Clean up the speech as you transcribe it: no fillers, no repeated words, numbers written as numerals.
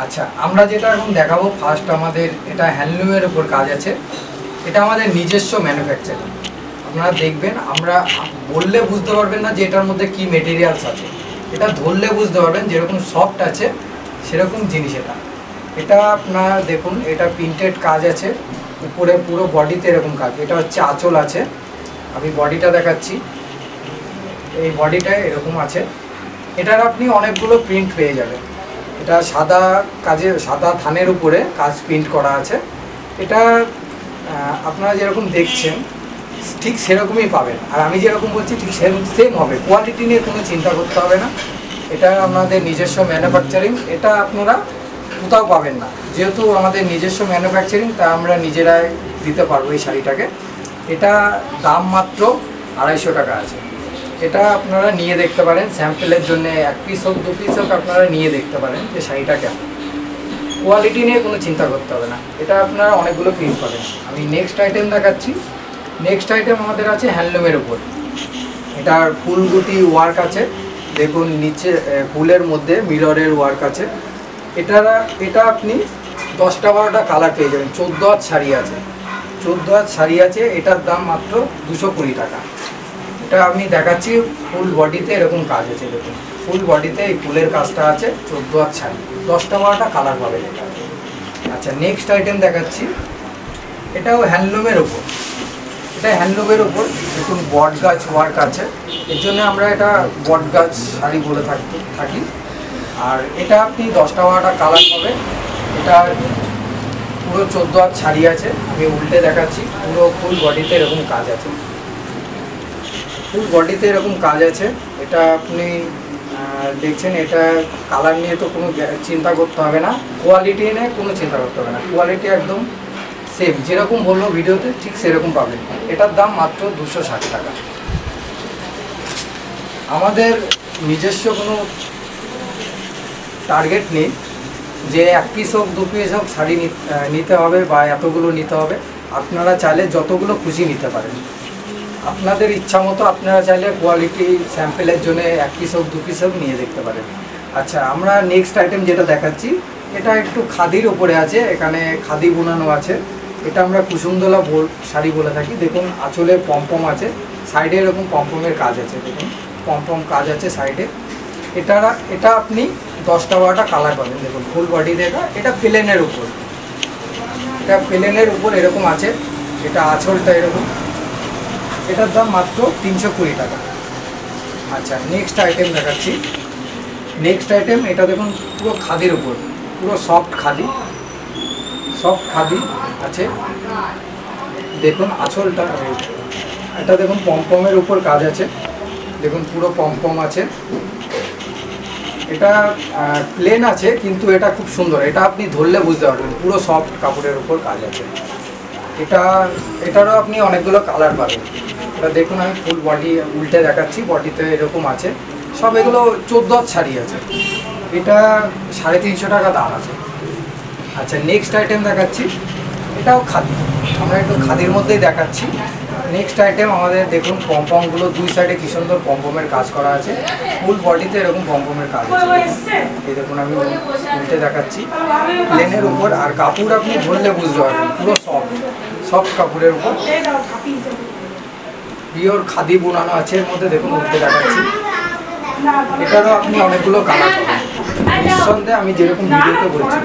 আচ্ছা, আমরা যেটা এখন দেখাবো ফার্স্ট আমাদের এটা হ্যান্ডলুমের উপর কাজ আছে। এটা আমাদের নিজস্ব ম্যানুফ্যাকচারিং। আপনারা দেখবেন, আমরা বললে বুঝতে পারবেন না যে এটার মধ্যে কি মেটেরিয়ালস আছে। এটা ধরলে বুঝতে পারবেন যেরকম সফট আছে সেরকম জিনিস এটা। এটা আপনারা দেখুন, এটা প্রিন্টেড কাজ আছে উপরে, পুরো বডিতে এরকম কাজ। এটা হচ্ছে আঁচল আছে, আমি বডিটা দেখাচ্ছি। এই বডিটায় এরকম আছে। এটার আপনি অনেকগুলো প্রিন্ট পেয়ে যাবেন। এটা সাদা কাজে, সাদা থানের উপরে কাজ প্রিন্ট করা আছে। এটা আপনারা যেরকম দেখছেন ঠিক সেরকমই পাবেন, আর আমি যেরকম বলছি ঠিক সেরকম সেম হবে। কোয়ালিটি নিয়ে কোনো চিন্তা করতে হবে না। এটা আমাদের নিজস্ব ম্যানুফ্যাকচারিং, এটা আপনারা কোথাও পাবেন না। যেহেতু আমাদের নিজস্ব ম্যানুফ্যাকচারিং, তা আমরা নিজেরাই দিতে পারবো এই শাড়িটাকে। এটা দাম মাত্র 250 টাকা আছে। এটা আপনারা নিয়ে দেখতে পারেন স্যাম্পেলের জন্য, 1 পিস হোক 2 পিস হোক আপনারা নিয়ে দেখতে পারেন যে শাড়িটা কেমন। কোয়ালিটি নিয়ে কোনো চিন্তা করতে হবে না। এটা আপনারা অনেকগুলো প্রিন্ট পাবেন। আমি নেক্সট আইটেম দেখাচ্ছি। নেক্সট আইটেম আমাদের আছে হ্যান্ডলুমের উপর। এটার ফুলগুটি ওয়ার্ক আছে, দেখুন নিচে ফুলের মধ্যে মিররের ওয়ার্ক আছে। এটা আপনি 10টা 12টা কালার পেয়ে যাবেন। 14 হাত শাড়ি আছে, 14 হাত শাড়ি আছে। এটার দাম মাত্র 220 টাকা। এটা আমি দেখাচ্ছি ফুল বডিতে এরকম কাজ আছে। দেখুন ফুল বডিতে এই ফুলের কাজটা আছে। 14 হাত শাড়ি, 10টা 12টা কালার পাবে এটা। আচ্ছা, নেক্সট আইটেম দেখাচ্ছি। এটাও হ্যান্ডলুমের ওপর। এটা হ্যান্ডলুমের ওপর দেখুন বট গাছ ওয়ার্ক আছে। এর জন্য আমরা এটা বট গাছ শাড়ি বলে থাকি। আর এটা আপনি 10টা 12টা কালার পাবে। এটা পুরো 14 হাত শাড়ি আছে। আমি উল্টে দেখাচ্ছি। পুরো ফুল বডিতে এরকম কাজ আছে, ফুল বডিতে এরকম কাজ আছে। এটা আপনি দেখছেন, এটা কালার নিয়ে তো কোনো চিন্তা করতে হবে না, কোয়ালিটি নিয়ে কোনো চিন্তা করতে হবে না। কোয়ালিটি একদম সেম, যেরকম বলবো ভিডিওতে ঠিক সেরকম পাবেন। এটার দাম মাত্র 260 টাকা। আমাদের নিজস্ব কোনো টার্গেট নেই যে 1 পিস হোক 2 পিস হোক শাড়ি নিতে হবে বা এতগুলো নিতে হবে। আপনারা চাইলে যতগুলো খুশি নিতে পারেন, আপনাদের ইচ্ছা মতো। আপনারা চাইলে কোয়ালিটি স্যাম্পেলের জন্য 1 পিস হোক 2 পিস হোক নিয়ে দেখতে পারেন। আচ্ছা, আমরা নেক্সট আইটেম যেটা দেখাচ্ছি, এটা একটু খাদির উপরে আছে। এখানে খাদি বোনানো আছে। এটা আমরা কুসুমদোলা শাড়ি বলে থাকি। দেখুন আঁচলে পমপম আছে, সাইডে এরকম পমপমের কাজ আছে। দেখুন পমপম কাজ আছে সাইডে। এটা আপনি 10টা 12টা কালার পাবেন। দেখুন ফুল বডি দেখা। এটা প্লেনের উপর, এটা প্লেনের উপর এরকম আছে। এটা আঁচলটা এরকম। এটার দাম মাত্র 320 টাকা। আচ্ছা, নেক্সট আইটেম দেখাচ্ছি। নেক্সট আইটেম এটা দেখুন পুরো খাদির উপর, পুরো সফট খাদি, সফট খাদি আছে। দেখুন আঁচলটা, এটা দেখুন পমপমের উপর কাজ আছে। দেখুন পুরো পমপম আছে। এটা প্লেন আছে কিন্তু এটা খুব সুন্দর। এটা আপনি ধরলে বুঝতে পারবেন পুরো সফট কাপড়ের উপর কাজ আছে। এটারও আপনি অনেকগুলো কালার পাবেন। এটা দেখুন, আমি ফুল বডি উল্টে দেখাচ্ছি। বডিতে এরকম আছে সব। এগুলো 14 হাত শাড়ি আছে। এটা 350 টাকা দাম আছে। আচ্ছা, নেক্সট আইটেম দেখাচ্ছি। এটাও খাদি, আমরা একটু খাদির মধ্যেই দেখাচ্ছি। নেক্সট আইটেম আমাদের দেখুন পমপমগুলো দুই সাইডে কি সুন্দর পমপমের কাজ করা আছে। ফুল বডিতে এরকম পমপমের কাজ আছে। এই দেখুন আমি উল্টে দেখাচ্ছি প্লেনের উপর। আর কাপড় আপনি ধরলে বুঝতে পারবেন পুরো সফট কাপড়ের উপর পিওর খাদি বোনানো আছে এর মধ্যে। দেখুন উল্টে দেখাচ্ছি। এটারও আপনি অনেকগুলো কালার পাবেন। নিঃসন্দেহে আমি যেরকম ভিডিওতে বলছি